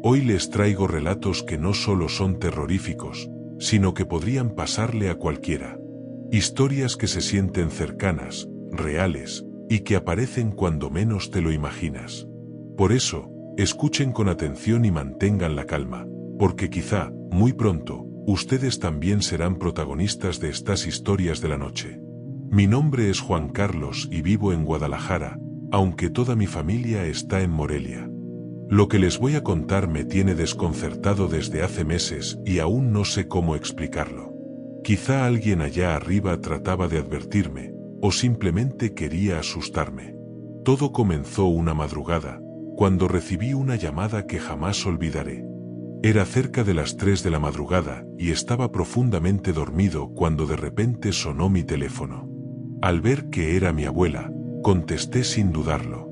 Hoy les traigo relatos que no solo son terroríficos, sino que podrían pasarle a cualquiera. Historias que se sienten cercanas, reales, y que aparecen cuando menos te lo imaginas. Por eso, escuchen con atención y mantengan la calma, porque quizá, muy pronto, ustedes también serán protagonistas de estas historias de la noche. Mi nombre es Juan Carlos y vivo en Guadalajara, aunque toda mi familia está en Morelia. Lo que les voy a contar me tiene desconcertado desde hace meses y aún no sé cómo explicarlo. Quizá alguien allá arriba trataba de advertirme, o simplemente quería asustarme. Todo comenzó una madrugada, cuando recibí una llamada que jamás olvidaré. Era cerca de las 3 de la madrugada y estaba profundamente dormido cuando de repente sonó mi teléfono. Al ver que era mi abuela, contesté sin dudarlo.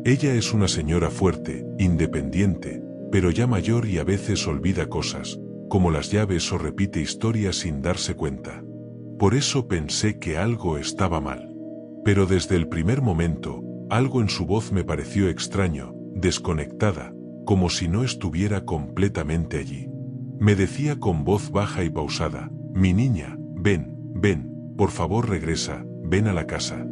Ella es una señora fuerte, independiente, pero ya mayor y a veces olvida cosas, como las llaves o repite historias sin darse cuenta. Por eso pensé que algo estaba mal. Pero desde el primer momento, algo en su voz me pareció extraño, desconectada, como si no estuviera completamente allí. Me decía con voz baja y pausada: mi niña, ven, por favor regresa, ven a la casa.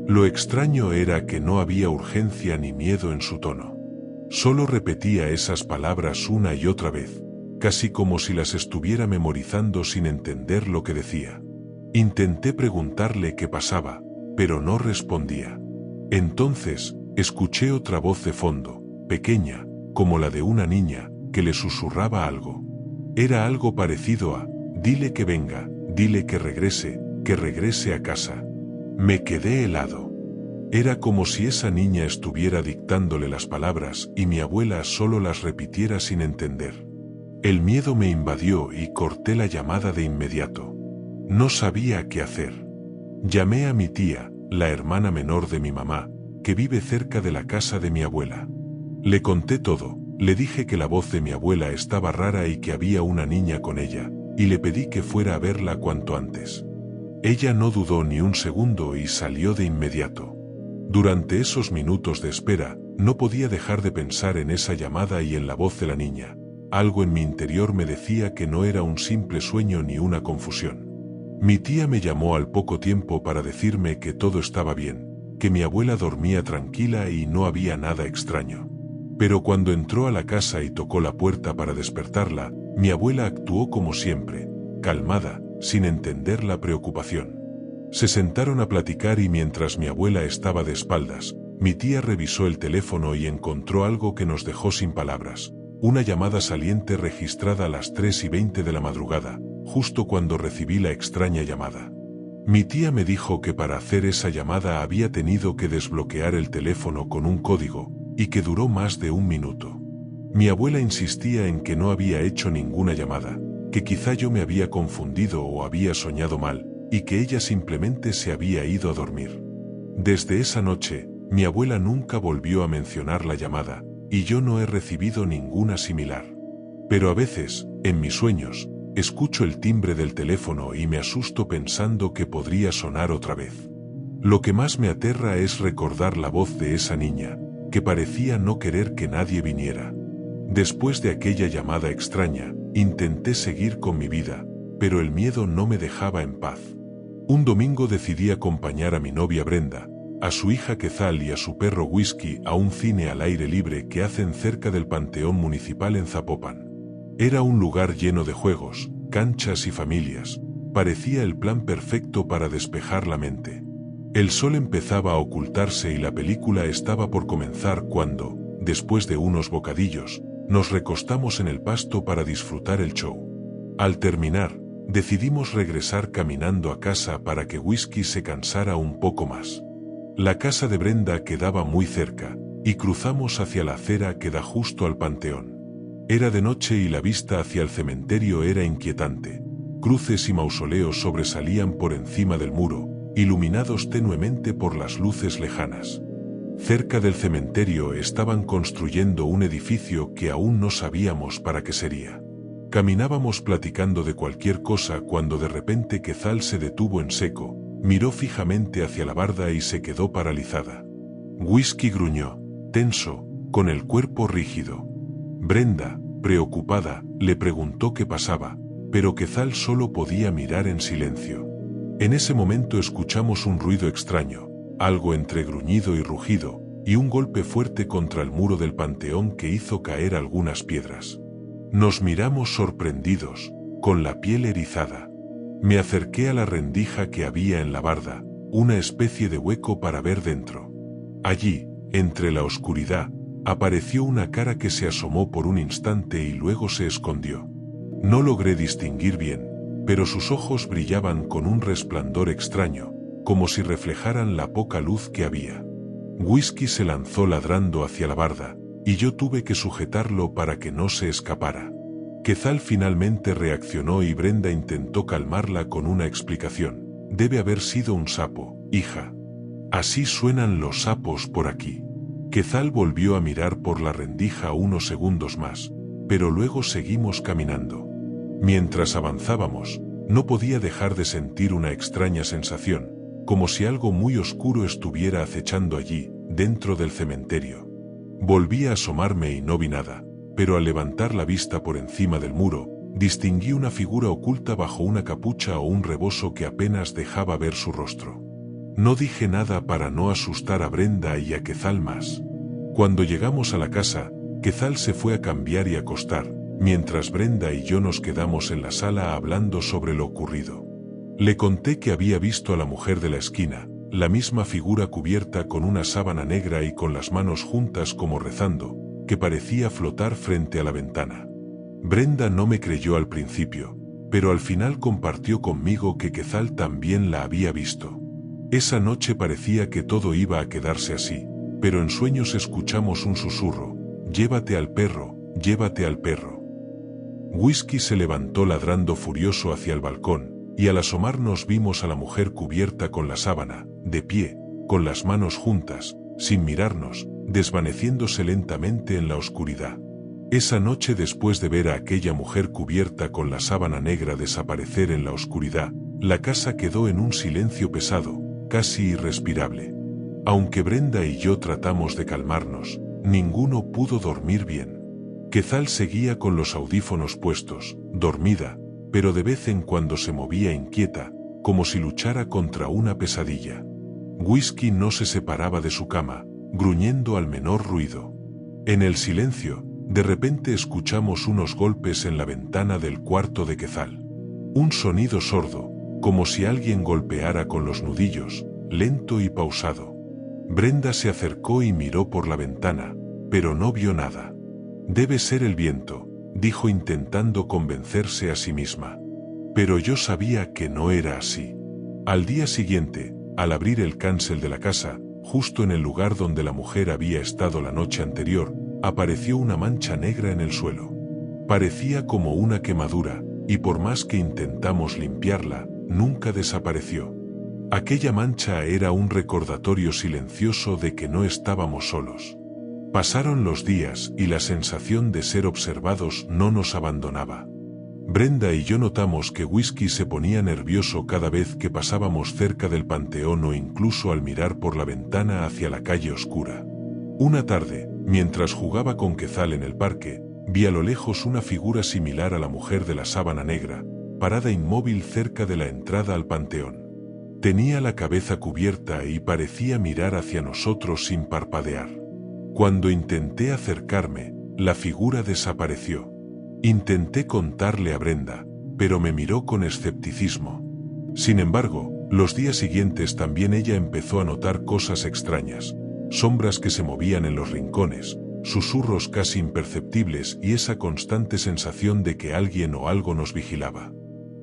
Lo extraño era que no había urgencia ni miedo en su tono. Solo repetía esas palabras una y otra vez, casi como si las estuviera memorizando sin entender lo que decía. Intenté preguntarle qué pasaba, pero no respondía. Entonces, escuché otra voz de fondo, pequeña, como la de una niña, que le susurraba algo. Era algo parecido a: dile que venga, dile que regrese a casa. Me quedé helado. Era como si esa niña estuviera dictándole las palabras y mi abuela solo las repitiera sin entender. El miedo me invadió y corté la llamada de inmediato. No sabía qué hacer. Llamé a mi tía, la hermana menor de mi mamá, que vive cerca de la casa de mi abuela. Le conté todo, le dije que la voz de mi abuela estaba rara y que había una niña con ella, y le pedí que fuera a verla cuanto antes. Ella no dudó ni un segundo y salió de inmediato. Durante esos minutos de espera, no podía dejar de pensar en esa llamada y en la voz de la niña. Algo en mi interior me decía que no era un simple sueño ni una confusión. Mi tía me llamó al poco tiempo para decirme que todo estaba bien, que mi abuela dormía tranquila y no había nada extraño. Pero cuando entró a la casa y tocó la puerta para despertarla, mi abuela actuó como siempre, calmada, sin entender la preocupación. Se sentaron a platicar y mientras mi abuela estaba de espaldas, mi tía revisó el teléfono y encontró algo que nos dejó sin palabras. Una llamada saliente registrada a las 3:20 de la madrugada, justo cuando recibí la extraña llamada. Mi tía me dijo que para hacer esa llamada había tenido que desbloquear el teléfono con un código, y que duró más de un minuto. Mi abuela insistía en que no había hecho ninguna llamada, que quizá yo me había confundido o había soñado mal, y que ella simplemente se había ido a dormir. Desde esa noche, mi abuela nunca volvió a mencionar la llamada, y yo no he recibido ninguna similar. Pero a veces, en mis sueños, escucho el timbre del teléfono y me asusto pensando que podría sonar otra vez. Lo que más me aterra es recordar la voz de esa niña, que parecía no querer que nadie viniera. Después de aquella llamada extraña, intenté seguir con mi vida, pero el miedo no me dejaba en paz. Un domingo decidí acompañar a mi novia Brenda, a su hija Quezal y a su perro Whisky a un cine al aire libre que hacen cerca del Panteón Municipal en Zapopan. Era un lugar lleno de juegos, canchas y familias. Parecía el plan perfecto para despejar la mente. El sol empezaba a ocultarse y la película estaba por comenzar cuando, después de unos bocadillos, nos recostamos en el pasto para disfrutar el show. Al terminar, decidimos regresar caminando a casa para que Whisky se cansara un poco más. La casa de Brenda quedaba muy cerca, y cruzamos hacia la acera que da justo al panteón. Era de noche y la vista hacia el cementerio era inquietante. Cruces y mausoleos sobresalían por encima del muro, iluminados tenuemente por las luces lejanas. Cerca del cementerio estaban construyendo un edificio que aún no sabíamos para qué sería. Caminábamos platicando de cualquier cosa cuando de repente Quezal se detuvo en seco, miró fijamente hacia la barda y se quedó paralizada. Whisky gruñó, tenso, con el cuerpo rígido. Brenda, preocupada, le preguntó qué pasaba, pero Quezal solo podía mirar en silencio. En ese momento escuchamos un ruido extraño, algo entre gruñido y rugido, y un golpe fuerte contra el muro del panteón que hizo caer algunas piedras. Nos miramos sorprendidos, con la piel erizada. Me acerqué a la rendija que había en la barda, una especie de hueco para ver dentro. Allí, entre la oscuridad, apareció una cara que se asomó por un instante y luego se escondió. No logré distinguir bien, pero sus ojos brillaban con un resplandor extraño, como si reflejaran la poca luz que había. Whisky se lanzó ladrando hacia la barda, y yo tuve que sujetarlo para que no se escapara. Quezal finalmente reaccionó y Brenda intentó calmarla con una explicación. Debe haber sido un sapo, hija. Así suenan los sapos por aquí. Quezal volvió a mirar por la rendija unos segundos más, pero luego seguimos caminando. Mientras avanzábamos, no podía dejar de sentir una extraña sensación, como si algo muy oscuro estuviera acechando allí, dentro del cementerio. Volví a asomarme y no vi nada, pero al levantar la vista por encima del muro, distinguí una figura oculta bajo una capucha o un rebozo que apenas dejaba ver su rostro. No dije nada para no asustar a Brenda y a Quezal más. Cuando llegamos a la casa, Quezal se fue a cambiar y acostar, mientras Brenda y yo nos quedamos en la sala hablando sobre lo ocurrido. Le conté que había visto a la mujer de la esquina, la misma figura cubierta con una sábana negra y con las manos juntas como rezando, que parecía flotar frente a la ventana. Brenda no me creyó al principio, pero al final compartió conmigo que Quezal también la había visto. Esa noche parecía que todo iba a quedarse así, pero en sueños escuchamos un susurro: «Llévate al perro, llévate al perro». Whisky se levantó ladrando furioso hacia el balcón, y al asomarnos vimos a la mujer cubierta con la sábana, de pie, con las manos juntas, sin mirarnos, desvaneciéndose lentamente en la oscuridad. Esa noche, después de ver a aquella mujer cubierta con la sábana negra desaparecer en la oscuridad, la casa quedó en un silencio pesado, casi irrespirable. Aunque Brenda y yo tratamos de calmarnos, ninguno pudo dormir bien. Quezal seguía con los audífonos puestos, dormida, pero de vez en cuando se movía inquieta, como si luchara contra una pesadilla. Whisky no se separaba de su cama, gruñendo al menor ruido. En el silencio, de repente escuchamos unos golpes en la ventana del cuarto de Quezal. Un sonido sordo, como si alguien golpeara con los nudillos, lento y pausado. Brenda se acercó y miró por la ventana, pero no vio nada. «Debe ser el viento», dijo intentando convencerse a sí misma. Pero yo sabía que no era así. Al día siguiente, al abrir el cancel de la casa, justo en el lugar donde la mujer había estado la noche anterior, apareció una mancha negra en el suelo. Parecía como una quemadura, y por más que intentamos limpiarla, nunca desapareció. Aquella mancha era un recordatorio silencioso de que no estábamos solos. Pasaron los días y la sensación de ser observados no nos abandonaba. Brenda y yo notamos que Whisky se ponía nervioso cada vez que pasábamos cerca del panteón o incluso al mirar por la ventana hacia la calle oscura. Una tarde, mientras jugaba con Quezal en el parque, vi a lo lejos una figura similar a la mujer de la sábana negra, parada inmóvil cerca de la entrada al panteón. Tenía la cabeza cubierta y parecía mirar hacia nosotros sin parpadear. Cuando intenté acercarme, la figura desapareció. Intenté contarle a Brenda, pero me miró con escepticismo. Sin embargo, los días siguientes también ella empezó a notar cosas extrañas, sombras que se movían en los rincones, susurros casi imperceptibles y esa constante sensación de que alguien o algo nos vigilaba.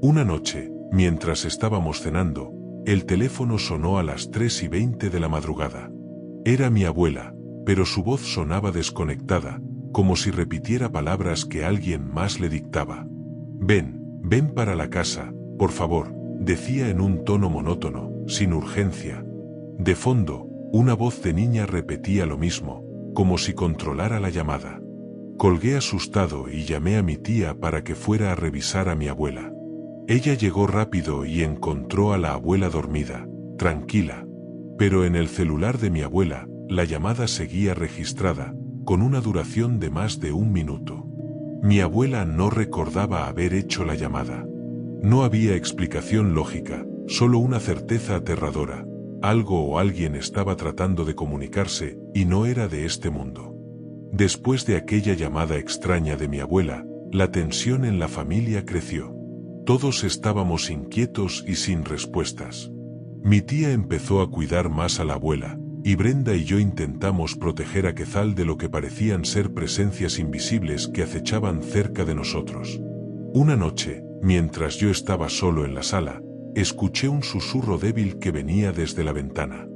Una noche, mientras estábamos cenando, el teléfono sonó a las 3:20 de la madrugada. Era mi abuela, pero su voz sonaba desconectada, como si repitiera palabras que alguien más le dictaba. Ven para la casa, por favor», decía en un tono monótono, sin urgencia. De fondo, una voz de niña repetía lo mismo, como si controlara la llamada. Colgué asustado y llamé a mi tía para que fuera a revisar a mi abuela. Ella llegó rápido y encontró a la abuela dormida, tranquila. Pero en el celular de mi abuela, la llamada seguía registrada, con una duración de más de 1 minuto. Mi abuela no recordaba haber hecho la llamada. No había explicación lógica, solo una certeza aterradora. Algo o alguien estaba tratando de comunicarse, y no era de este mundo. Después de aquella llamada extraña de mi abuela, la tensión en la familia creció. Todos estábamos inquietos y sin respuestas. Mi tía empezó a cuidar más a la abuela, y Brenda y yo intentamos proteger a Quezal de lo que parecían ser presencias invisibles que acechaban cerca de nosotros. Una noche, mientras yo estaba solo en la sala, escuché un susurro débil que venía desde la ventana.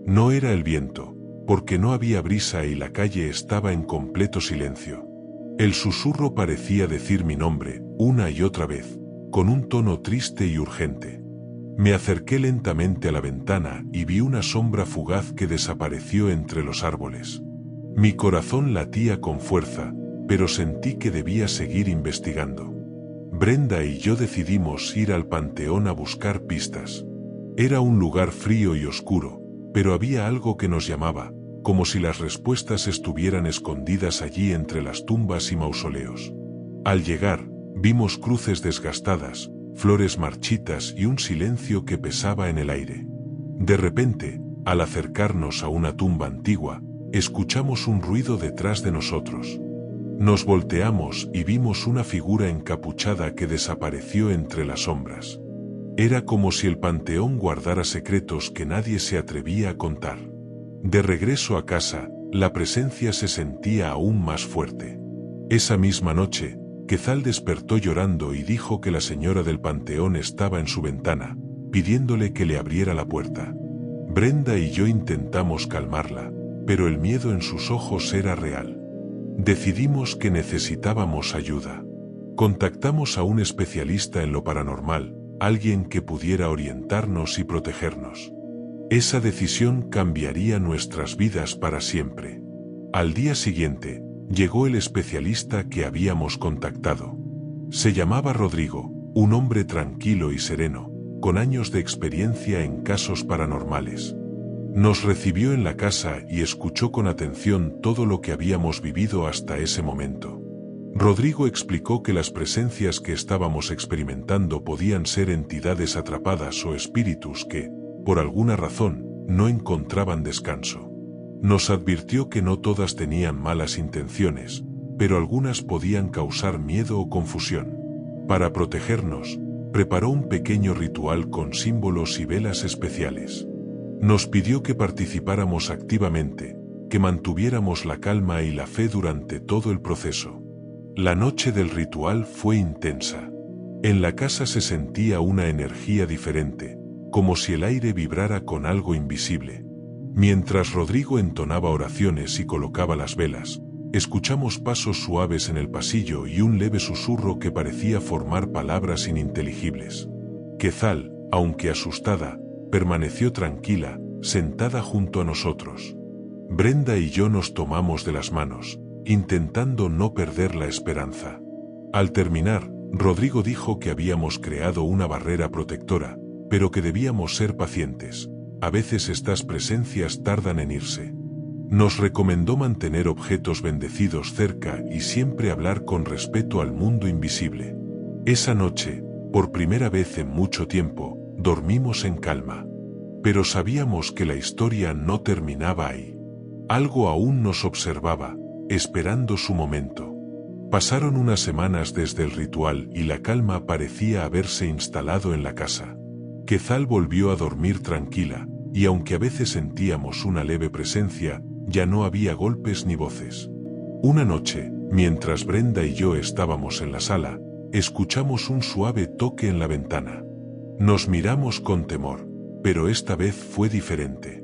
No era el viento, porque no había brisa y la calle estaba en completo silencio. El susurro parecía decir mi nombre, una y otra vez, con un tono triste y urgente. Me acerqué lentamente a la ventana y vi una sombra fugaz que desapareció entre los árboles. Mi corazón latía con fuerza, pero sentí que debía seguir investigando. Brenda y yo decidimos ir al panteón a buscar pistas. Era un lugar frío y oscuro, pero había algo que nos llamaba, como si las respuestas estuvieran escondidas allí entre las tumbas y mausoleos. Al llegar, vimos cruces desgastadas, flores marchitas y un silencio que pesaba en el aire. De repente, al acercarnos a una tumba antigua, escuchamos un ruido detrás de nosotros. Nos volteamos y vimos una figura encapuchada que desapareció entre las sombras. Era como si el panteón guardara secretos que nadie se atrevía a contar. De regreso a casa, la presencia se sentía aún más fuerte. Esa misma noche, Quezal despertó llorando y dijo que la señora del panteón estaba en su ventana, pidiéndole que le abriera la puerta. Brenda y yo intentamos calmarla, pero el miedo en sus ojos era real. Decidimos que necesitábamos ayuda. Contactamos a un especialista en lo paranormal, alguien que pudiera orientarnos y protegernos. Esa decisión cambiaría nuestras vidas para siempre. Al día siguiente, llegó el especialista que habíamos contactado. Se llamaba Rodrigo, un hombre tranquilo y sereno, con años de experiencia en casos paranormales. Nos recibió en la casa y escuchó con atención todo lo que habíamos vivido hasta ese momento. Rodrigo explicó que las presencias que estábamos experimentando podían ser entidades atrapadas o espíritus que, por alguna razón, no encontraban descanso. Nos advirtió que no todas tenían malas intenciones, pero algunas podían causar miedo o confusión. Para protegernos, preparó un pequeño ritual con símbolos y velas especiales. Nos pidió que participáramos activamente, que mantuviéramos la calma y la fe durante todo el proceso. La noche del ritual fue intensa. En la casa se sentía una energía diferente, como si el aire vibrara con algo invisible. Mientras Rodrigo entonaba oraciones y colocaba las velas, escuchamos pasos suaves en el pasillo y un leve susurro que parecía formar palabras ininteligibles. Quezal, aunque asustada, permaneció tranquila, sentada junto a nosotros. Brenda y yo nos tomamos de las manos, intentando no perder la esperanza. Al terminar, Rodrigo dijo que habíamos creado una barrera protectora, pero que debíamos ser pacientes. A veces estas presencias tardan en irse. Nos recomendó mantener objetos bendecidos cerca y siempre hablar con respeto al mundo invisible. Esa noche, por primera vez en mucho tiempo, dormimos en calma. Pero sabíamos que la historia no terminaba ahí. Algo aún nos observaba, esperando su momento. Pasaron unas semanas desde el ritual y la calma parecía haberse instalado en la casa. Quezal volvió a dormir tranquila, y aunque a veces sentíamos una leve presencia, ya no había golpes ni voces. Una noche, mientras Brenda y yo estábamos en la sala, escuchamos un suave toque en la ventana. Nos miramos con temor, pero esta vez fue diferente.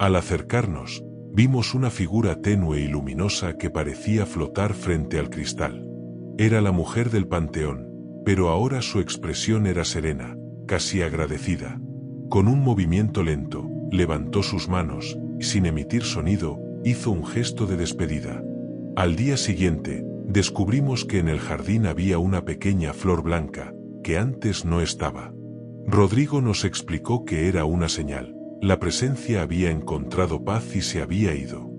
Al acercarnos, vimos una figura tenue y luminosa que parecía flotar frente al cristal. Era la mujer del panteón, pero ahora su expresión era serena, casi agradecida. Con un movimiento lento, levantó sus manos y, sin emitir sonido, hizo un gesto de despedida. Al día siguiente, descubrimos que en el jardín había una pequeña flor blanca, que antes no estaba. Rodrigo nos explicó que era una señal. La presencia había encontrado paz y se había ido.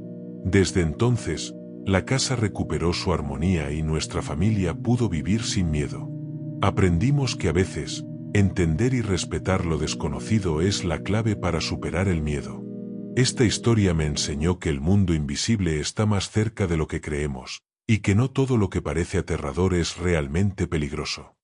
Desde entonces, La casa recuperó su armonía y nuestra familia pudo vivir sin miedo. Aprendimos que a veces, entender y respetar lo desconocido es la clave para superar el miedo. Esta historia me enseñó que el mundo invisible está más cerca de lo que creemos, y que no todo lo que parece aterrador es realmente peligroso.